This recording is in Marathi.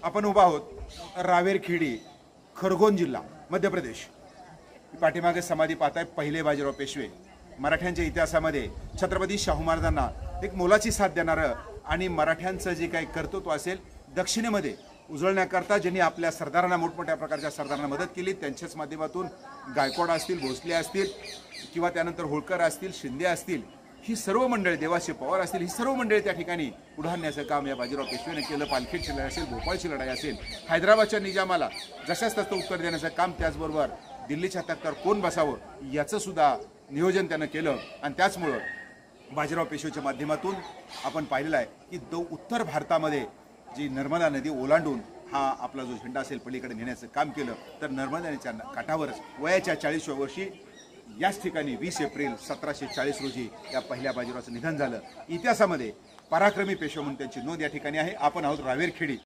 आपण उभा आहोत रावेरखेडी, खरगोन जिल्हा, मध्य प्रदेश। पाठीमागे समाधी पाहताय पहिले बाजीराव पेशवे। मराठ्यांच्या इतिहासामध्ये छत्रपती शाहू महाराजांना एक मोलाची साथ देणारं आणि मराठ्यांचं जे काही कर्तृत्व असेल दक्षिणेमध्ये उजळण्याकरता ज्यांनी आपल्या सरदारांना मोठमोठ्या प्रकारच्या सरदारांना मदत केली, त्यांच्याच माध्यमातून गायकवाड असतील, भोसले असतील किंवा त्यानंतर होळकर असतील, शिंदे असतील, ही सर्व मंडळी, देवाशी पवार असतील, ही सर्व मंडळी त्या ठिकाणी पुढे आणण्याचं काम या बाजीराव पेशवेने केलं। पालखीची लढाई असेल, भोपाळची लढाई असेल, हैदराबादच्या निजामाला जशाच तसं उत्तर देण्याचं काम, त्याचबरोबर दिल्लीच्या तख्तावर कोण बसावं याचं सुद्धा नियोजन त्यानं केलं। आणि त्याचमुळं बाजीराव पेशवेच्या माध्यमातून आपण पाहिलेलं आहे की उत्तर भारतामध्ये जी नर्मदा नदी ओलांडून हा आपला जो झेंडा असेल पलीकडे नेण्याचं काम केलं। तर नर्मदा नदीच्या काठावरच वयाच्या 40व्या वर्षी याच ठिकाणी 20 एप्रिल 1740 रोजी या पहिल्या बाजीरावाचं निधन झालं। इतिहासामध्ये पराक्रमी पेशवा म्हणून त्यांची नोंद या ठिकाणी आहे। आपण आहोत रावेरखेडी।